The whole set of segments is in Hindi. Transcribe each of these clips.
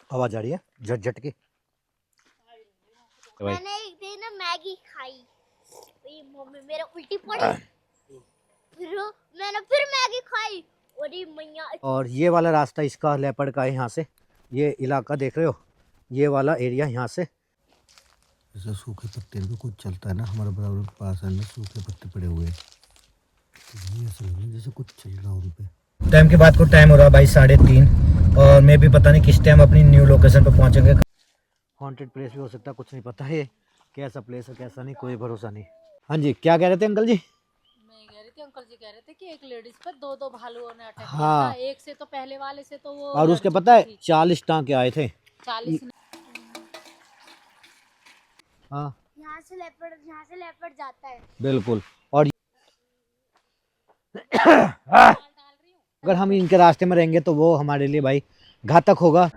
आवाज आ रही है झट झट की। मैंने एक दिन ना मैगी खाई, मम्मी मेरे उल्टी पड़ी, मैंने फिर मैगी खाई और ये मैया। और ये वाला रास्ता इसका लेपर्ड का है, यहाँ से ये इलाका देख रहे हो, ये वाला एरिया यहाँ से। जैसे सूखे पत्ते पे कुछ चलता है ना, हमारे बराबर पास है ना सूखे पत्ते पड़े हुए हैं, जैसे कुछ चल रहा उन पे। टाइम के बाद को टाइम हो रहा भाई 3:30 और मैं भी पता नहीं किस टाइम अपनी न्यू लोकेशन पे पहुंचेंगे। हॉन्टेड प्लेस भी हो सकता है, कुछ नहीं पता है कैसा प्लेस है कैसा नहीं, कोई भरोसा नहीं। हाँ जी, क्या कह रहे थे अंकल जी? मैं कह रही थी, अंकल जी कह रहे थे कि एक लेडीज पर दो भालुओं ने अटैक हाँ। किया था। एक से तो पहले वाले से तो वो और उसके पता है 40 टांके आए थे। 40 हाँ यहाँ से लेपर्ड जाता है बिल्कुल। और अगर हम इनके रास्ते में रहेंगे तो वो हमारे लिए भाई घातक होगा।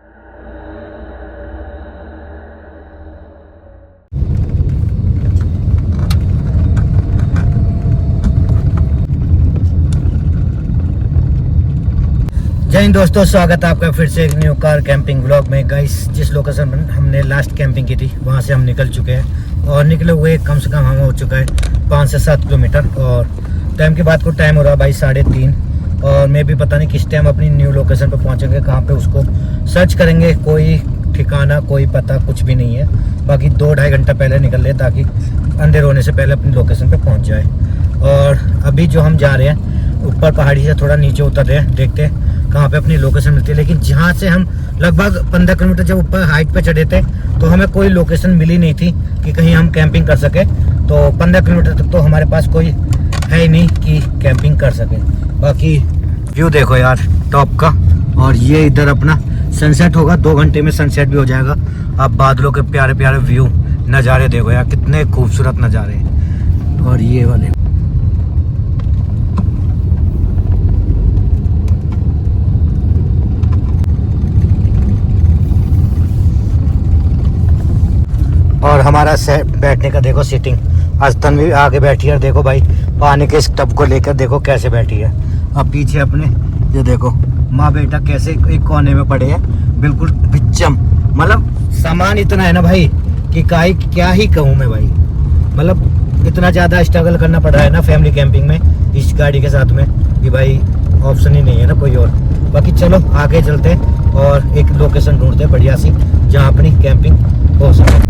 जय हिंद दोस्तों, स्वागत है आपका फिर से एक न्यू कार कैंपिंग व्लॉग में। गाइस, जिस लोकेशन पर हमने लास्ट कैंपिंग की थी वहाँ से हम निकल चुके हैं और निकले हुए कम से कम हम हो चुका है 5 से 7 किलोमीटर। और टाइम के बाद को टाइम हो रहा है भाई 3:30 और मैं भी पता नहीं किस टाइम अपनी न्यू लोकेशन पर पहुँचेंगे, कहाँ पे उसको सर्च करेंगे। कोई ठिकाना कोई पता कुछ भी नहीं है। बाकी 2-2.5 घंटा पहले निकल ले ताकि अंधेर होने से पहले अपनी लोकेशन पर पहुँच जाए। और अभी जो हम जा रहे हैं ऊपर पहाड़ी से थोड़ा नीचे उतर रहे हैं, देखते हैं कहाँ पे अपनी लोकेशन मिलती है। लेकिन जहाँ से हम लगभग 15 किलोमीटर जब ऊपर हाइट पे चढ़े थे तो हमें कोई लोकेशन मिली नहीं थी कि कहीं हम कैंपिंग कर सके। तो 15 किलोमीटर तक तो हमारे पास कोई है ही नहीं कि कैंपिंग कर सके। बाकी व्यू देखो यार टॉप का, और ये इधर अपना सनसेट होगा, 2 घंटे में सनसेट भी हो जाएगा। अब बादलों के प्यारे प्यारे व्यू नज़ारे देखो यार, कितने खूबसूरत नज़ारे। और ये वाले और हमारा बैठने का देखो सीटिंग। अस्तन भी आगे बैठी है, देखो भाई पानी के इस टब को लेकर देखो कैसे बैठी है। अब पीछे अपने ये देखो माँ बेटा कैसे एक कोने में पड़े हैं, बिल्कुल बिच्चम। मतलब सामान इतना है ना भाई कि क्या ही कहूँ मैं भाई। मतलब इतना ज़्यादा स्ट्रगल करना पड़ रहा है ना फैमिली कैंपिंग में इस गाड़ी के साथ में कि भाई ऑप्शन ही नहीं है ना कोई और। बाकी चलो आगे चलते और एक लोकेशन ढूंढते बढ़िया सी जहाँ अपनी कैंपिंग हो सके।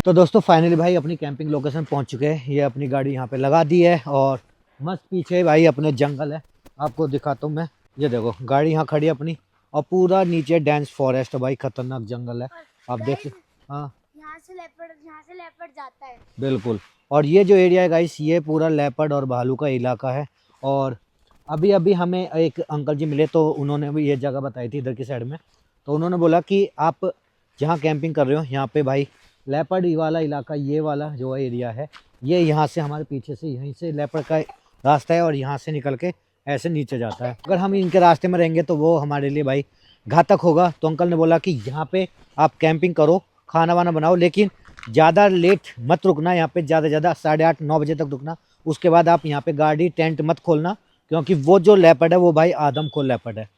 तो दोस्तों फाइनली भाई अपनी कैंपिंग लोकेशन पहुंच चुके हैं। ये अपनी गाड़ी यहाँ पे लगा दी है और मस्त पीछे भाई अपने जंगल है, आपको दिखाता हूँ मैं। ये देखो गाड़ी यहाँ खड़ी है अपनी और पूरा नीचे डेंस फॉरेस्ट है भाई, खतरनाक जंगल है आप देख। हाँ यहाँ से लेपर्ड जाता है बिल्कुल। और ये जो एरिया है गाइस ये पूरा लेपर्ड और भालू का इलाका है। और अभी अभी हमें एक अंकल जी मिले तो उन्होंने भी ये जगह बताई थी इधर की साइड में। तो उन्होंने बोला कि आप जहाँ कैंपिंग कर रहे हो यहाँ पे भाई लेपर्ड वाला इलाका, ये वाला जो एरिया है ये यहाँ से हमारे पीछे से यहीं से लेपर्ड का रास्ता है और यहाँ से निकल के ऐसे नीचे जाता है। अगर हम इनके रास्ते में रहेंगे तो वो हमारे लिए भाई घातक होगा। तो अंकल ने बोला कि यहाँ पे आप कैंपिंग करो, खाना वाना बनाओ, लेकिन ज़्यादा लेट मत रुकना यहाँ पे, ज़्यादा 8:30-9 बजे तक रुकना। उसके बाद आप यहाँ पे गाड़ी टेंट मत खोलना, क्योंकि वो जो लेपर्ड है वो भाई आदमखोर लेपर्ड है,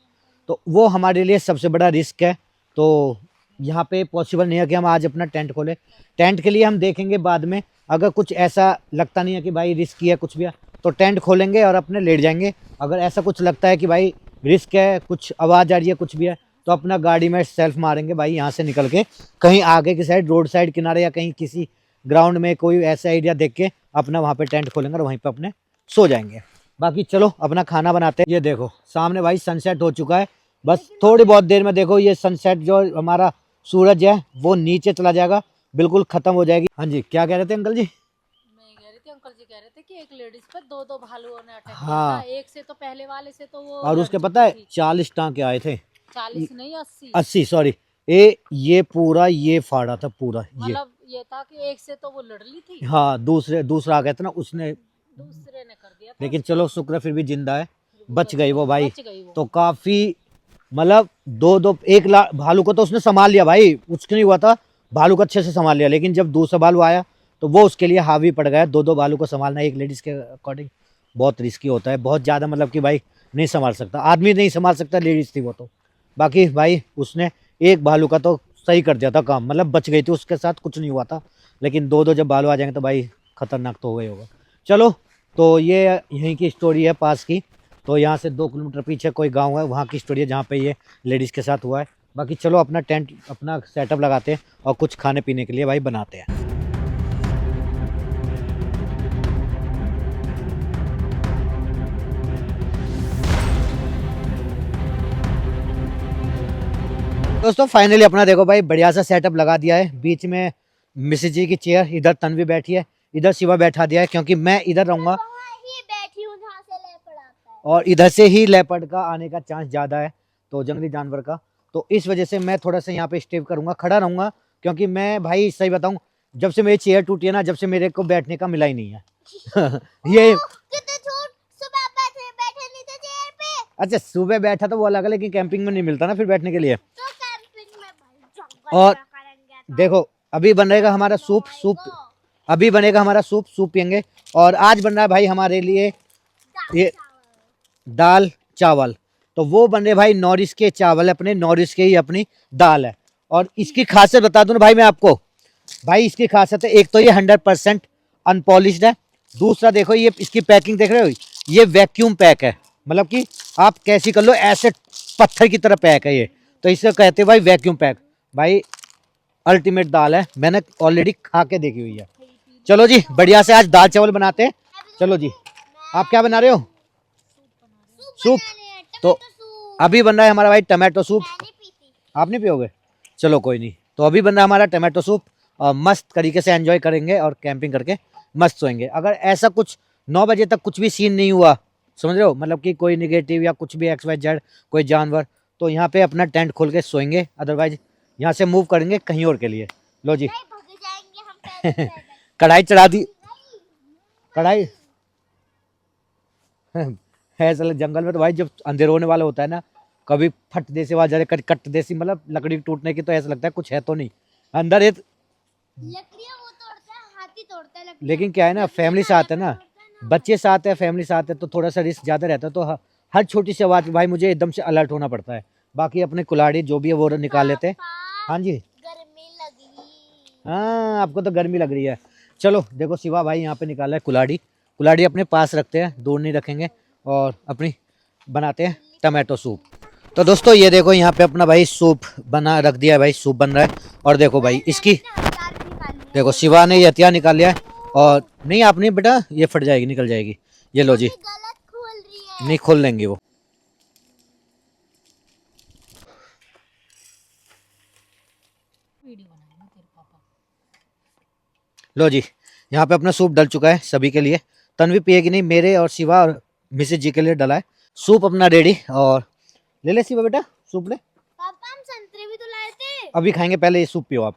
तो वो हमारे लिए सबसे बड़ा रिस्क है। तो यहाँ पे पॉसिबल नहीं है कि हम आज अपना टेंट खोलें। टेंट के लिए हम देखेंगे बाद में, अगर कुछ ऐसा लगता नहीं है कि भाई रिस्क है कुछ भी है तो टेंट खोलेंगे और अपने लेट जाएंगे। अगर ऐसा कुछ लगता है कि भाई रिस्क है, कुछ आवाज़ आ रही है कुछ भी है, तो अपना गाड़ी में सेल्फ मारेंगे भाई यहाँ से निकल के कहीं आगे की साइड रोड साइड किनारे या कहीं किसी ग्राउंड में कोई ऐसा एरिया देख के अपना वहाँ पे टेंट खोलेंगे और वहीं पे अपने सो जाएंगे। बाकी चलो अपना खाना बनाते हैं। ये देखो सामने भाई सनसेट हो चुका है, बस थोड़ी बहुत देर में देखो ये सनसेट जो हमारा सूरज है वो नीचे चला जाएगा, बिल्कुल खत्म हो जाएगी। हाँ जी, क्या कह रहे थे अंकल जी? मैं कह रही थी, अंकल जी कह रहे थे कि एक लेडीज पर दो भालुओं ने अटैक हाँ। किया था। एक से तो पहले वाले से तो वो और उसके पता है 40 टांके आए थे। 40 नहीं 80 सॉरी, ये पूरा ये फाड़ा था पूरा ये। मतलब ये था कि एक से तो वो लड़ ली थी। हाँ दूसरा आ गया था ना, उसने दूसरे ने कर दिया था। लेकिन चलो शुक्र फिर भी जिंदा है, बच गई वो भाई। बच गई वो। तो काफी मतलब एक भालू को तो उसने संभाल लिया भाई, कुछ नहीं हुआ था। भालू को अच्छे से संभाल लिया, लेकिन जब दूसरा भालू आया तो वो उसके लिए हावी पड़ गया। दो दो भालू को संभालना एक लेडीज़ के अकॉर्डिंग बहुत रिस्की होता है, बहुत ज़्यादा, मतलब कि भाई नहीं संभाल सकता, आदमी नहीं संभाल सकता, लेडीज़ थी वो तो। बाकी भाई उसने एक भालू का तो सही कर दिया था काम, मतलब बच गई थी, उसके साथ कुछ नहीं हुआ था। लेकिन दो दो जब भालू आ जाएंगे तो भाई खतरनाक तो हो गई होगा। चलो, तो ये यहीं की स्टोरी है पास की। तो यहाँ से 2 किलोमीटर पीछे कोई गांव है, वहाँ की स्टोरी है जहाँ पे ये लेडीज़ के साथ हुआ है। बाकी चलो अपना टेंट अपना सेटअप लगाते हैं और कुछ खाने पीने के लिए भाई बनाते हैं। दोस्तों फाइनली अपना देखो भाई बढ़िया सा सेटअप लगा दिया है। बीच में मिसेज जी की चेयर, इधर तन्वी बैठी है, इधर शिवा बैठा दिया है, क्योंकि मैं इधर रहूंगा वहाँ ही बैठी हूँ जहाँ से लेपर्ड आता है। और इधर से ही लेपर्ड का आने का चांस ज़्यादा है, तो जंगली जानवर का। तो इस वजह से मैं थोड़ा सा यहाँ पे स्टे करूँगा, खड़ा रहूँगा, क्योंकि मैं भाई सही बताऊँ, जब से मेरी चेयर टूटी है ना, जब से मेरे को बैठने का मिला ही नहीं है। ये कितने छूट, सुबह बैठे बैठे नहीं थे चेयर पे। अच्छा सुबह बैठा तो वो अलग है, लेकिन कैंपिंग में नहीं मिलता ना फिर बैठने के लिए। तो कैंपिंग में भाई जंगल और में करेंगे तो। देखो अभी बनेगा हमारा सूप, अभी बनेगा हमारा सूप पियेंगे। और आज बन रहा है भाई हमारे लिए ये दाल चावल। तो वो बन रहे भाई नॉरिश के चावल, अपने नॉरिश के ही अपनी दाल है। और इसकी खासियत बता दूं ना भाई मैं आपको, भाई इसकी खासियत है, एक तो ये 100% अनपॉलिश्ड है, दूसरा देखो ये इसकी पैकिंग देख रहे हो, ये वैक्यूम पैक है, मतलब कि आप कैसी कर लो ऐसे पत्थर की तरह पैक है ये, तो इसे कहते हैं भाई वैक्यूम पैक। भाई अल्टीमेट दाल है, मैंने ऑलरेडी खा के देखी हुई है। चलो जी बढ़िया से आज दाल चावल बनाते हैं। चलो जी, आप क्या बना रहे हो? सूप। तो अभी बन रहा है हमारा भाई टमाटो सूप। आप नहीं पियोगे? चलो कोई नहीं, तो अभी बन रहा है हमारा टमाटो सूप और मस्त तरीके से एंजॉय करेंगे और कैंपिंग करके मस्त सोएंगे। अगर ऐसा कुछ 9 बजे तक कुछ भी सीन नहीं हुआ, समझ रहे हो, मतलब कि कोई निगेटिव या कुछ भी XYZ कोई जानवर, तो यहाँ पे अपना टेंट खोल के सोएंगे, अदरवाइज यहाँ से मूव करेंगे कहीं और के लिए। लो जी नहीं भग जाएंगे हम पैदल पैदल। कढ़ाई चढ़ा दी, कढ़ाई ऐसा जंगल में तो भाई जब अंधेर होने वाला होता है ना, कभी फट देसी आवाज आ रही, कट देसी, मतलब लकड़ी टूटने की, तो ऐसा लगता है कुछ है तो नहीं अंदर एक। लकड़ियाँ वो तोड़ता है, हाथी तोड़ता है लकड़ियाँ। लेकिन क्या है ना, फैमिली साथ है ना, बच्चे साथ है, फैमिली साथ है, तो थोड़ा सा रिस्क ज़्यादा रहता है। तो हर छोटी सी आवाज़ पे भाई मुझे एकदम से अलर्ट होना पड़ता है। बाकी अपने कुल्हाड़ी जो भी है वो निकाल लेते हैं। पापा, हाँ जी, गर्मी लगी। हाँ आपको तो गर्मी लग रही है। चलो देखो शिवा भाई यहाँ पे निकाला है कुल्हाड़ी, कुल्हाड़ी अपने पास रखते हैं, दूर नहीं रखेंगे, और अपनी बनाते हैं टमाटो सूप। तो दोस्तों ये देखो यहाँ पे अपना भाई सूप बना रख दिया है, भाई सूप बन रहा है। और देखो भाई इसकी, हथियार भी निकाल लिए। देखो शिवा ने ये हथियार निकाल लिया है। और नहीं आपने बेटा, ये फट जाएगी, निकल जाएगी। ये लो जी, मम्मी गलत खोल रही है। नहीं खोल लेंगे वो। वीडियो बनाएंगे तेरे पापा। लो जी यहाँ पे अपना सूप डल चुका है सभी के लिए। तन्वी पिएगी नहीं, मेरे और शिवा और मिसेज जी के लिए डला है सूप अपना रेडी। और ले ले शिवा बेटा सूप ले, पापा हम संतरे भी तो लाए थे। अभी खाएंगे, पहले ये सूप पियो आप।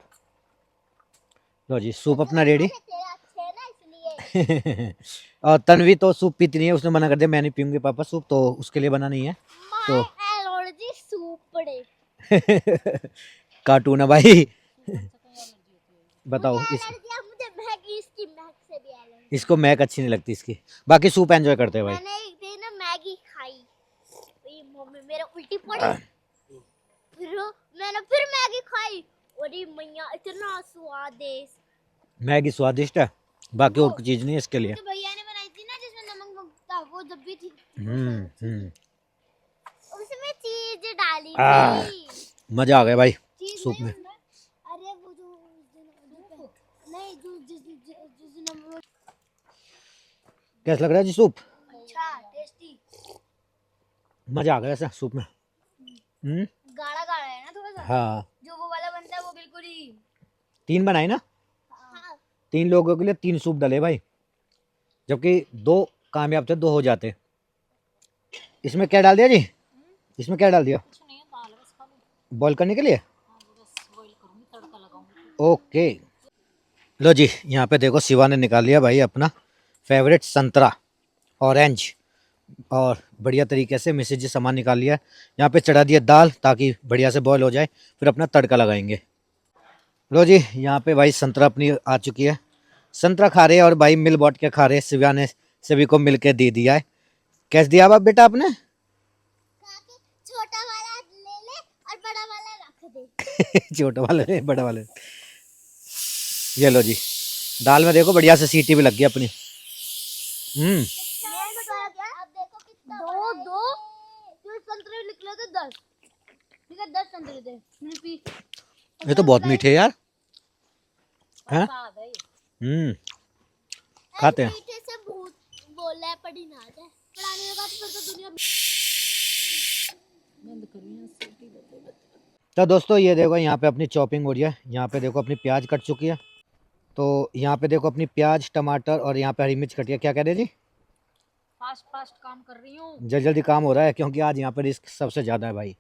लो जी सूप अपना रेडी। तेरे अच्छे है ना इसलिए। और तन्वी तो सूप पीती नहीं है, उसने मना कर दिया मैं नहीं पीऊंगी पापा सूप, तो उसके लिए बना नहीं है। तो माय एलर्जी सूप पड़े। कार्टून है भाई। बताओ इस, मुझे मैगी, इसकी मैग से भी एलर्जी। इसको मैक अच्छी नहीं लगती इसकी। बाकी सूप एंजॉय करते हैं भाई। मैंने एक दिन ना मैगी खाई, ये मम्मी मेरे उल्टी पड़ी, फिर मैंने फिर मैगी खाई, अरे मैया इतना स्वादिष्ट। मैगी स्वादिष्ट है, बाकी और चीज नहीं है इसके लिए। तो भैया ने बनाई थी ना जिसमें नमक था, वो जब भी थी हम्म, उसमें चीज डाली आह, थी। मजा आ गया भाई चीज सूप नहीं में। उसमें, अरे वो जो उस दिन नहीं जो जिस दिन हम लोग। कैसा लग रहा है जी सूप? अच्छा टेस्टी। मजा आ गया ऐसा सूप में। गाढ़ा गाढ़ा है ना थोड़ा सा। हाँ जो वो वाला बनता है वो बिल्कुल ही। 3 बनाई ना, हाँ 3 लोगों के लिए 3 सूप डले भाई, जबकि 2 कामयाब थे, 2 हो जाते। इसमें क्या डाल दिया जी? इसमें क्या डाल दिया? कुछ नहीं है, दाल है बस खाली। बॉईल करने के लिए? हाँ वो बस बॉईल करूंगी, तड़का लगाऊंगी। ओके। लो जी यहाँ पे देखो शिवा ने निकाल लिया भाई अपना फेवरेट संतरा ऑरेंज, और बढ़िया तरीके से मिसेज जी सामान निकाल लिया। यहाँ पे चढ़ा दिया दाल ताकि बढ़िया से बॉईल हो जाए, फिर अपना तड़का लगाएंगे। लो जी, यहाँ पे भाई संतरा अपनी आ चुकी है। संतरा खा रहे हैं और भाई मिल बांट के खा रहे हैं। शिव्या ने सभी को मिल के दे दिया है। कैसे दिया बाप बेटा आपने? छोटा वाला ले ले और बड़ा वाला रख दे। छोटा वाले ने बड़ा वाले ने। ये लो जी, दाल में देखो बढ़िया से सीटी भी लग गई अपनी। अब देखो कितना दो दो जो संतरे निकले थे 10। ठीक है 10 संतरे थे मैंने पी। ये तो बहुत मीठे है यार। हैं? स्वाद है ये। खाते हैं। मीठे से भूत बोला है पड़ी ना जाए पढ़ाने के बाद फिर तो दुनिया बंद करिए सीटी बंद। तो दोस्तों ये देखो यहाँ पे अपनी चॉपिंग हो रही है। यहाँ पे देखो अपनी प्याज कट चुकी है। तो यहाँ पे देखो अपनी प्याज टमाटर और यहाँ पे हरी मिर्च कटी है। क्या कह रहे जी? फास्ट फास्ट काम कर रही हूँ। जल्दी जल्दी काम हो रहा है क्योंकि आज यहाँ पे रिस्क सबसे ज़्यादा है भाई।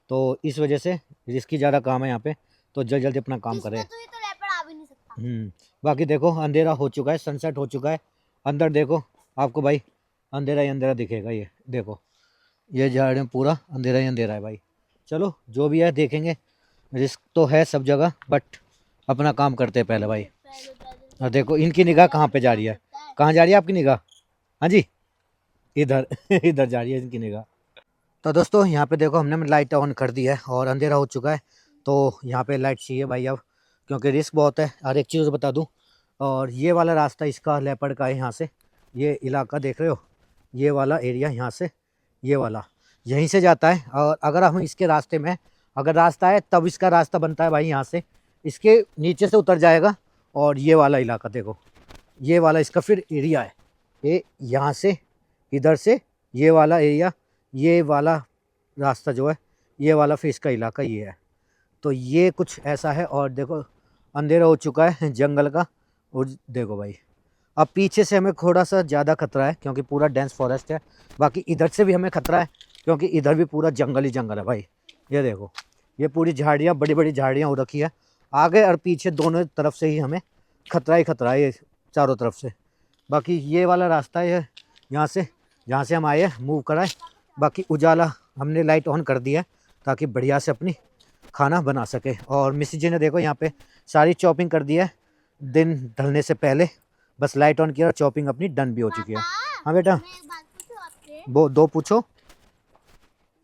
तो इस वजह से रिस्क की ज़्यादा काम है यहाँ पे। तो जल्दी जल्दी अपना काम करें। तो ये तो रैपर आ भी नहीं सकता। बाकी देखो अंधेरा हो चुका है, सनसेट हो चुका है। अंदर देखो आपको भाई अंधेरा ही अंधेरा दिखेगा। ये देखो ये झाड़ में पूरा अंधेरा ही अंधेरा है भाई। चलो जो भी है देखेंगे। रिस्क तो है सब जगह बट अपना काम करते हैं पहले भाई। और देखो इनकी निगाह कहाँ पे जा रही है? कहाँ जा रही है आपकी निगाह? हाँ जी, इधर इधर जा रही है इनकी निगाह। तो दोस्तों यहाँ पे देखो हमने लाइट ऑन कर दी है और अंधेरा हो चुका है। तो यहाँ पे लाइट चाहिए भाई अब, क्योंकि रिस्क बहुत है। और एक चीज़ बता दूँ, और ये वाला रास्ता इसका लेपर्ड का है। यहाँ से ये इलाका देख रहे हो, ये वाला एरिया यहाँ से ये वाला यहीं से जाता है। और अगर हम इसके रास्ते में अगर रास्ता है तब इसका रास्ता बनता है भाई। यहाँ से इसके नीचे से उतर जाएगा और ये वाला इलाका देखो, ये वाला इसका फिर एरिया है। ये यहाँ से इधर से ये वाला एरिया, ये वाला रास्ता जो है ये वाला फिर इसका इलाका ये है। तो ये कुछ ऐसा है। और देखो अंधेरा हो चुका है जंगल का। और देखो भाई अब पीछे से हमें थोड़ा सा ज़्यादा खतरा है क्योंकि पूरा डेंस फॉरेस्ट है। बाकी इधर से भी हमें खतरा है क्योंकि इधर भी पूरा जंगल ही जंगल है भाई। ये देखो ये पूरी झाड़ियाँ, बड़ी बड़ी झाड़ियाँ हो रखी है। आगे और पीछे दोनों तरफ से ही हमें खतरा ही खतरा है, ये चारों तरफ से। बाकी ये वाला रास्ता है यहाँ से, जहाँ से हम आए हैं मूव करा है। बाकी उजाला हमने लाइट ऑन कर दिया है ताकि बढ़िया से अपनी खाना बना सके। और मिसिज जी ने देखो यहाँ पे सारी चॉपिंग कर दी है दिन ढलने से पहले। बस लाइट ऑन किया और चॉपिंग अपनी डन भी हो चुकी है। हाँ बेटा, मैं एक बात पूछूं आपसे? वो दो पूछो।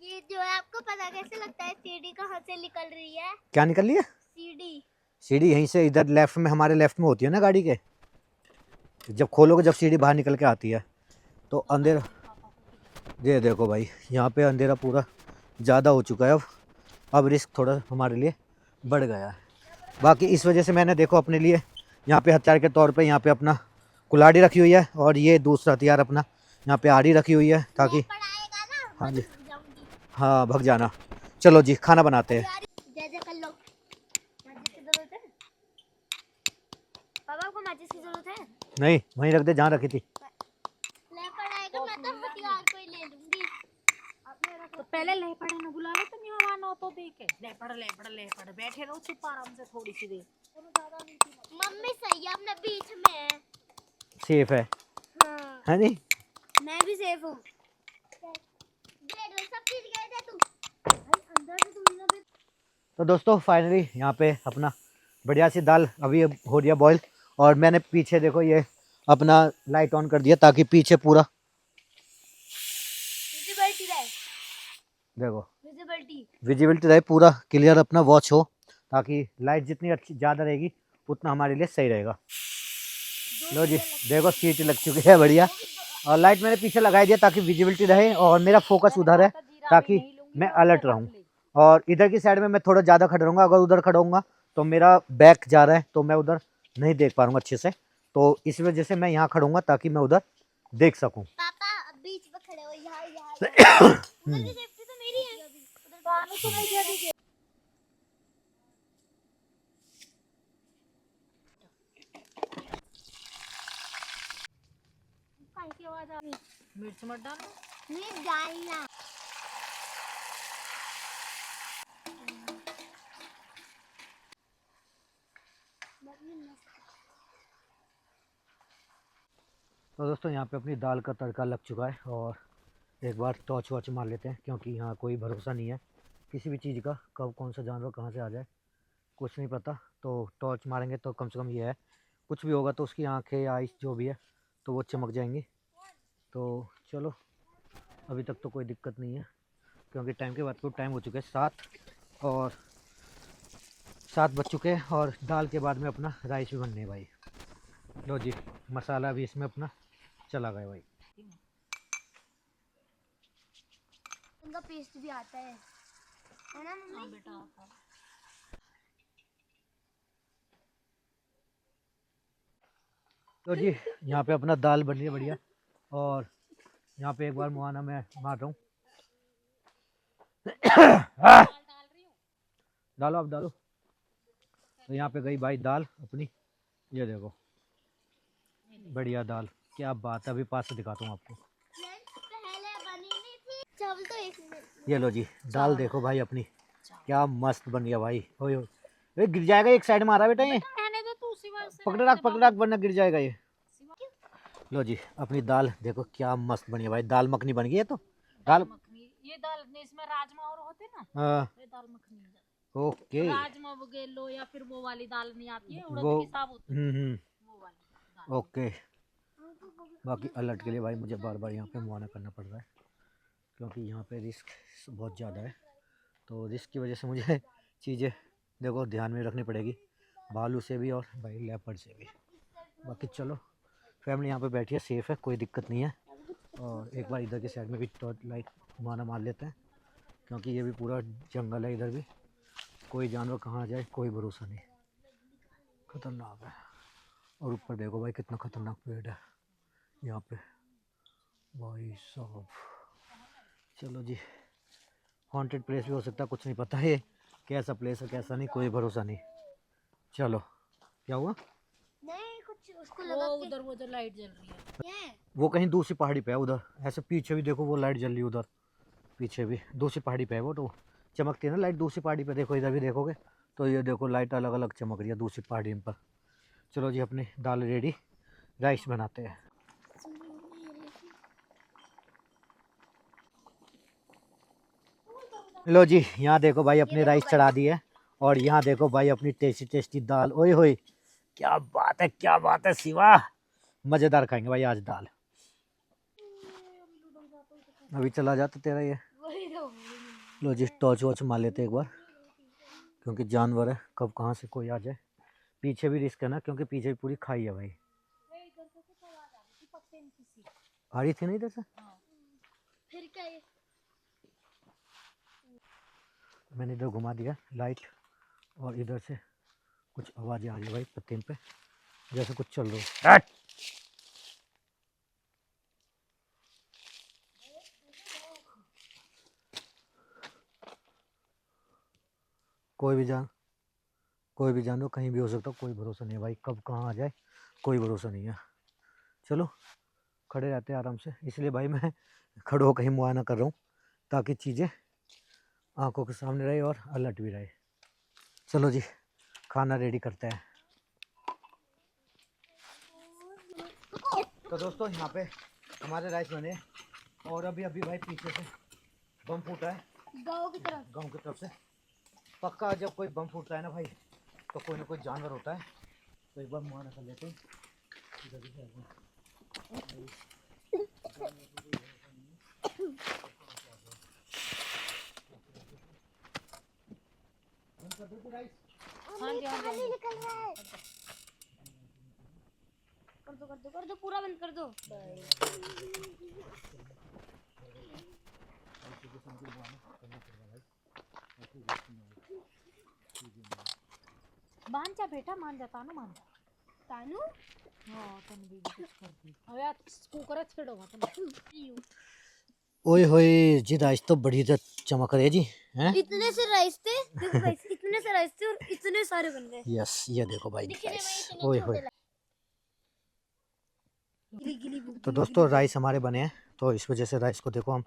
ये जो है आपको पता कैसे लगता है सीढ़ी कहाँ से निकल रही है? क्या निकल रही है? सीढ़ी। सीढ़ी यहीं से, इधर लेफ्ट में, हमारे लेफ्ट में होती है ना गाड़ी के। जब खोलोगे जब सीढ़ी बाहर निकल के आती है तो अंधेरा। ये देखो भाई यहाँ पे अंधेरा पूरा ज़्यादा हो चुका है। अब रिस्क थोड़ा हमारे लिए बढ़ गया है। बाकी इस वजह से मैंने देखो अपने लिए यहाँ पे हथियार के तौर पे यहाँ पे अपना कुल्हाड़ी रखी हुई है और ये दूसरा हथियार अपना यहाँ पे आड़ी रखी हुई है ताकि। पढ़ाएगा ना हाँ जी, जाऊंगी। हाँ भग जाना। चलो जी खाना बनाते हैं। जैसे कर लो। माचिस की जरूरत है? पापा को माचिस की जरूरत है? नहीं वहीं रख दे जहाँ रखी थी। ले पढ़ाएगा मैं तो हथियार को ही ले लूंगी। तो पहले लेपड़े न बुला लो तुम यहाँ आना हो तो देखे लेपड़ बैठे रहो चुप आराम से थोड़ी सी देर। मम्मी सही है अपने बीच में है। सेफ है, हाँ है नहीं? मैं भी सेफ हूँ। सब चीज गए थे तू अंदर से तुम ना। तो दोस्तों फाइनली यहाँ पे अपना बढ़िया सी दाल अभी हो रही है बॉईल। और मैंने पीछे देखो ये अपना लाइट ऑन कर दिया ताकि पीछे पूरा विजिबिलिटी रहे। देखो विजिबिलिटी विजिबिलिटी रहे, पूरा क्लियर अपना वॉच हो ताकि लाइट जितनी अच्छी ज़्यादा रहेगी उतना हमारे लिए सही रहेगा। लो जी देखो सीट लग चुकी है बढ़िया। और लाइट मैंने पीछे लगाई दिया ताकि विजिबिलिटी रहे और मेरा फोकस उधर है ताकि मैं अलर्ट रहूँ। और इधर की साइड में मैं थोड़ा ज़्यादा खड़ा रहूँगा। अगर उधर खड़ा होऊंगा तो मेरा बैक जा रहा है तो मैं उधर नहीं देख पाऊँगा अच्छे से। तो इस वजह से मैं यहाँ खड़ा हूँगा ताकि मैं उधर देख सकूँ। पापा अब बीच में खड़े हो यहाँ उधर की सेफ्टी तो मेरी है। उधर पानी तो मैं दे दीजिए। की आवाज आ रही। मिर्च मत डालो। नहीं डालना। तो दोस्तों यहाँ पे अपनी दाल का तड़का लग चुका है। और एक बार टॉर्च वॉच मार लेते हैं क्योंकि यहाँ कोई भरोसा नहीं है किसी भी चीज़ का, कब कौन सा जानवर कहाँ से आ जाए कुछ नहीं पता। तो टॉर्च मारेंगे तो कम से कम ये है, कुछ भी होगा तो उसकी आंखें आइस जो भी है तो वो चमक जाएंगी। तो चलो अभी तक तो कोई दिक्कत नहीं है, क्योंकि टाइम के बाद को टाइम हो चुके हैं 7 बज चुके हैं और दाल के बाद में अपना राइस भी बनने है भाई। लो जी, मसाला भी इसमें अपना चला गया भाई। उनका पेस्ट भी आता है ना हाँ मम्मी? बेटा आता है। तो जी यहाँ पे अपना दाल बन रही है बढ़िया, और यहाँ पे एक बार मुआना मैं मार रहा हूँ। डालो आप डालो। तो यहाँ पे गई भाई दाल अपनी, ये देखो बढ़िया दाल, क्या बात है। अभी पास से दिखाता हूँ आपको। पहले बनी नहीं थी चावल तो एक मिनट। ये लो जी दाल देखो भाई अपनी, क्या मस्त बन गया भाई। ओए ओए, ये गिर जाएगा, एक साइड मारा बेटा ये, रहने दो तू सिवा से पकड़ रख वरना गिर जाएगा ये। लो जी अपनी दाल देखो क्या मस्त बनी है भाई, दाल मखनी बन गई है। तो दाल मखनी, ये दाल इसमें राजमा और होते ना, हाँ, ये दाल मखनी है। ओके राजमा वगैरह लो या फिर वो वाली दाल नहीं आती है उड़द वो की साबुत, वो वाली दाल। ओके। बाकी अलर्ट के लिए भाई मुझे बार बार यहाँ पे मुआयना करना पड़ रहा है, क्योंकि यहाँ पे रिस्क बहुत ज़्यादा है। तो रिस्क की वजह से मुझे चीज़ें देखो ध्यान में रखनी पड़ेगी, भालू से भी और भाई लेपर्ड से भी। बाकी चलो फैमिली यहाँ पे बैठी है, सेफ़ है, कोई दिक्कत नहीं है। और एक बार इधर के साइड में भी टॉर्च लाइट मुआयना मार लेते हैं, क्योंकि ये भी पूरा जंगल है, इधर भी कोई जानवर कहाँ आ जाए कोई भरोसा नहीं, खतरनाक है। और ऊपर देखो भाई कितना खतरनाक पेड़ है यहाँ पे भाई साहब। चलो जी, हॉन्टेड प्लेस भी हो सकता है, कुछ नहीं पता है कैसा प्लेस है कैसा नहीं, कोई भरोसा नहीं। चलो क्या हुआ? नहीं कुछ उसको वो लगा उधर वो जो लाइट जल रही है के वो कहीं दूसरी पहाड़ी पे है उधर, ऐसे पीछे भी देखो वो लाइट जल रही है उधर, पीछे भी दूसरी पहाड़ी पे है वो, तो चमकती है ना लाइट दूसरी पहाड़ी पे। देखो इधर भी देखोगे तो ये देखो लाइट अलग अलग चमक रही है दूसरी पहाड़ी पर। चलो जी अपनी दाल रेडी, राइस बनाते हैं। लो जी यहाँ देखो भाई अपनी राइस चढ़ा दी है, और यहाँ देखो भाई अपनी टेस्टी टेस्टी दाल। ओए होए क्या बात है, क्या बात है शिवा, मज़ेदार खाएंगे भाई आज दाल। अभी चला जाता तेरा ये। लो जी टॉर्च वॉच मार लेते एक बार, क्योंकि जानवर है कब कहाँ से कोई आ जाए। पीछे भी रिस्क है ना, क्योंकि पीछे भी पूरी खाई है भाई। आ रही थी ना इधर से, फिर क्या ये मैंने इधर घुमा दिया लाइट, और इधर से कुछ आवाज़ें आ रही है भाई पत्ते पे, जैसे कुछ चल रहा है। कोई भी जानवर कहीं भी हो सकता, कोई भरोसा नहीं है भाई, कब कहाँ आ जाए कोई भरोसा नहीं है। चलो खड़े रहते हैं आराम से, इसलिए भाई मैं खड़े होकर ही मुआयना कर रहा हूँ, ताकि चीज़ें आंखों के सामने रहे और अलर्ट भी रहे। चलो जी खाना रेडी करते हैं। तो दोस्तों यहाँ पे हमारे राइस बने, और अभी अभी भाई पीछे से बम फूटा है गाँव की तरफ। गांव की तरफ से। पक्का जब कोई बम फूटता है ना भाई तो कोई ना कोई जानवर होता है, तो एक बार मुआयना कर लेते हैं। हाँ जी हाँ जी निकल रहा है। कर दो पूरा बंद कर दो। मान जा बेटा, मान जा तानू, मान जा तानू हाँ तन भी कुछ कर दी। अब यार कुकर छेड़ो मत। ओए होए जी राइस तो बड़ी चमक रही है जी, हैं? इतने से राइस थे, देखो गाइस इतने से राइस थे और इतने सारे बन गए। यस ये देखो भाई दिख रहे राइस। भाई इतने ओए छोटे होए गिली तो दोस्तों राइस हमारे बने हैं, तो इस वजह से राइस को देखो हम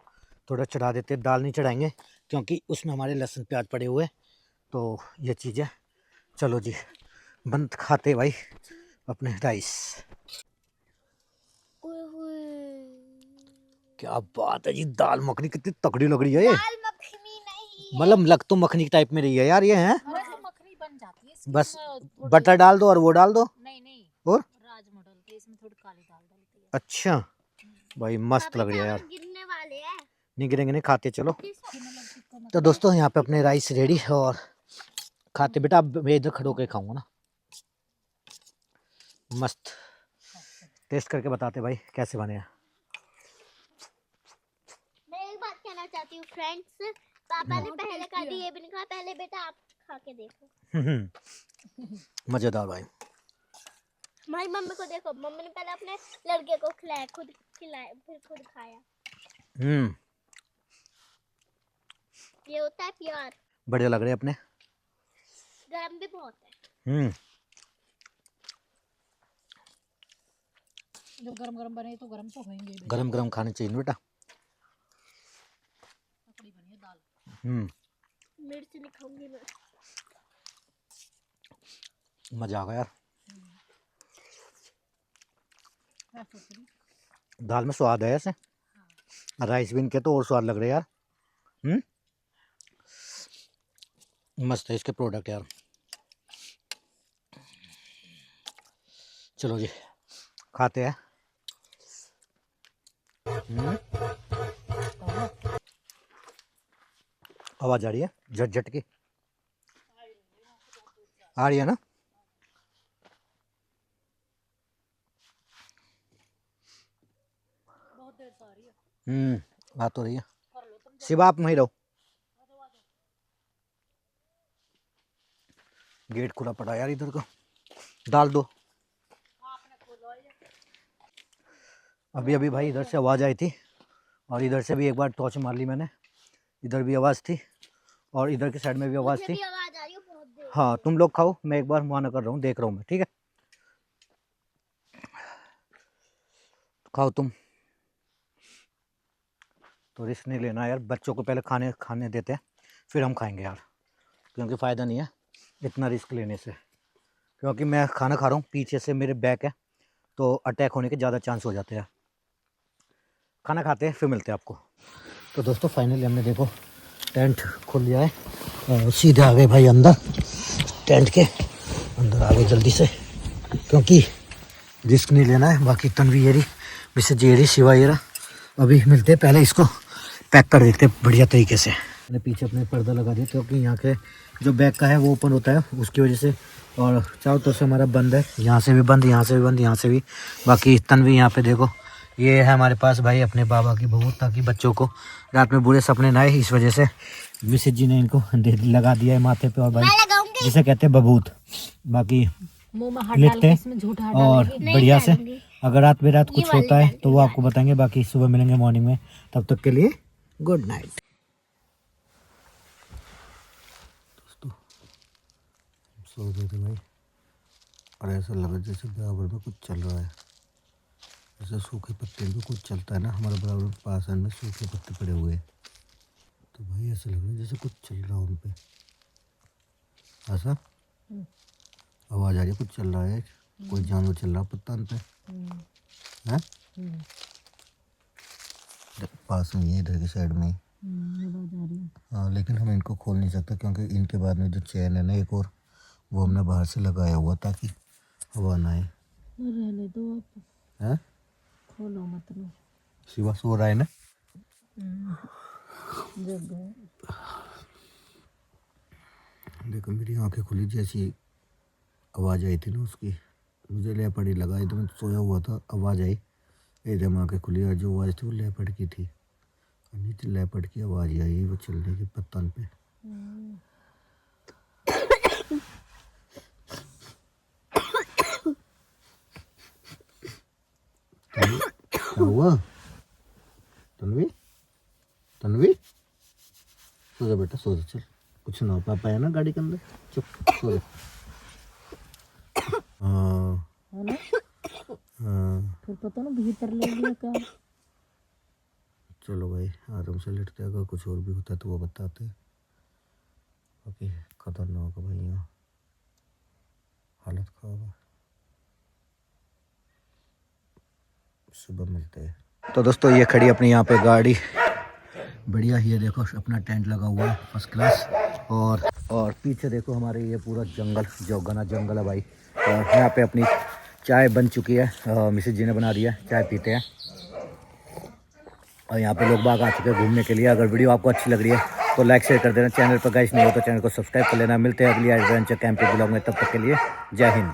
थोड़ा चढ़ा देते हैं, दाल नहीं चढ़ाएंगे क्योंकि उसमें हमारे लहसुन प्याज पड़े हुए हैं, तो ये चीज़ है। चलो जी बंद खाते भाई अपने राइस। ओए होए क्या बात है जी, दाल मखनी कितनी तगड़ी लग रही है ये, दाल मखनी नहीं मतलब लग तो मखनी टाइप में रही है यार ये है। अरे तो मखनी बन जाती है बस थोड़ी- बटर डाल दो और वो डाल दो। नहीं नहीं, और राजमा डालते हैं इसमें, थोड़ी काली दाल डलती है। अच्छा भाई मस्त अभी लग रही है यार। चावल गिरने वाले हैं। नहीं गिरेंगे नहीं, खाते चलो। कि मतलब कितना तो दोस्तों यहाँ पे अपने राइस रेडी है और खाते। बेटा अब मैं इधर खड़ो के खाऊंगा ना। मस्त। टेस्ट करके बताते भाई कैसे बने हैं। मैं एक बात कहना चाहती हूँ फ्रेंड्स, पापा ने पहले कहा थी ये भी नहीं कहा, पहले बेटा आप खा के देखो। मजेदार भाई। हमारी मम्मी को देखो, मम्मी ने पहले अपने लड़के को खिलाया, खुद खिलाया फिर खुद खाया। ये होता है प्यार। बढ़िया लग रहे हैं अपने। गरम भी बहुत है। जब गरम गरम बने तो गरम तो होंगे ही। गरम गरम खाने चाहिए ना बेटा। तकड़ी बनी है दाल। मिर्च नहीं खाऊंगी मैं। मजा आ गया यार। मैं सोच रही दाल में स्वाद है ऐसे। राइस भी इनके तो और स्वाद लग रहे हैं यार। मस्त है इसके प्रोडक्ट यार। चलो जी खाते हैं। आवाज आ रही है झट झट की। आ रही है ना। बहुत देर से आ रही है। आ तो रही है। शिवा आप वहीं रहो। गेट खुला पड़ा यार इधर का। डाल दो। अभी अभी भाई इधर से आवाज़ आई थी और इधर से भी एक बार टॉर्च मार ली मैंने। इधर भी आवाज़ थी और इधर की साइड में भी आवाज़ मुझे थी। भी आवाज आ रही है बहुत देर। हाँ तुम लोग खाओ, मैं एक बार मुआयना कर रहा हूँ, देख रहा हूँ मैं। ठीक है खाओ तुम। तो रिस्क नहीं लेना यार, बच्चों को पहले खाने देते हैं फिर हम खाएंगे यार, क्योंकि फ़ायदा नहीं है इतना रिस्क लेने से। क्योंकि मैं खाना खा रहा हूँ, पीछे से मेरे बैक है तो अटैक होने के ज़्यादा चांस हो जाते हैं। खाना खाते हैं फिर मिलते हैं आपको। तो दोस्तों फाइनली हमने देखो टेंट खोल लिया है और सीधे आ गए भाई अंदर। टेंट के अंदर आ गए जल्दी से, क्योंकि रिस्क नहीं लेना है। बाकी तन्वी ये रही, मिसेज ये रही, शिवा ये रहा। अभी मिलते हैं, पहले इसको पैक कर देते हैं बढ़िया तरीके से। मैंने पीछे अपने पर्दा लगा दिया क्योंकि यहाँ के जो बैक का है वो ओपन होता है उसकी वजह से, और चारों तरफ से हमारा बंद है। यहाँ से भी बंद, यहाँ से भी बंद, यहाँ से भी। बाकी तन्वी यहाँ पे देखो, ये है हमारे पास भाई अपने बाबा की बहू, ताकि बच्चों को रात में बुरे सपने ना आए, इस वजह से मिसेज जी ने इनको लगा दिया है माथे पे। और भाई जिसे कहते हैं बबूत। बाकी मुंह में हाथ लिखते डाल के हैं इसमें झूठ हाथ और डालेगी। बढ़िया से। अगर रात में रात कुछ होता है तो वो आपको बताएंगे। बाकी सुबह मिलेंगे मॉर्निंग में, तब तक के लिए गुड नाइट। दोस्तों सो गए थे भाई और ऐसा लगा जैसे बराबर में कुछ चल रहा है। जैसे सूखे पत्ते में कुछ चलता है ना, हमारे बराबर पास में सूखे पत्ते पड़े हुए हैं, तो भाई ऐसा लग रहा है जैसे कुछ चल रहा है उन पे। ऐसा आवाज़ आ रही है, कुछ चल रहा है, कोई जानवर चल रहा है पत्ता उन पे है। पास में ही इधर की साइड में। हाँ लेकिन हम इनको खोल नहीं सकते क्योंकि इनके बाद में जो चैन है ना एक और, वो हमने बाहर से लगाया हुआ ताकि हवा ना आए। रहने दो आप, हैं खोलो मत लो। शिवा सो रहा है ना। देखो मेरी आंखें खुली, जैसी आवाज़ आई थी ना उसकी, मुझे लेपर्ड ही लगा। एकदम सोया हुआ था, आवाज़ आई, एकदम आंखें खुली और जो आवाज़ थी वो लेपर्ड की थी। और नीचे लेपर्ड की आवाज़ आई वो चलने की पत्तन पे। क्या हुआ तन्वी? तन्वी सो जा बेटा, सो जा, चल कुछ ना हो। पापा है ना गाड़ी के अंदर, चुप सो जा। हाँ हाँ फिर पता ना भीतर ले लिया क्या। चलो भाई आराम से लेटते हैं, अगर कुछ और भी होता है तो वो बताते हैं। बाकी खतरनाक है भाई, यहाँ हालत खराब है। सुबह मिलते हैं। तो दोस्तों ये खड़ी अपनी यहाँ पे गाड़ी, बढ़िया ही है, देखो अपना टेंट लगा हुआ है फर्स्ट क्लास। और पीछे देखो हमारे ये पूरा जंगल, जो घना जंगल है भाई। और यहाँ पे अपनी चाय बन चुकी है, मिसेज जी ने बना दिया, चाय पीते हैं। और यहाँ पे लोग बाग आ चुके हैं घूमने के लिए। अगर वीडियो आपको अच्छी लग रही है तो लाइक शेयर कर देना। चैनल पर गाइस नहीं हो तो चैनल को सब्सक्राइब कर लेना। मिलते हैं अगली एडवेंचर कैंपिंग ब्लॉग में, तब तक के लिए जय हिंद।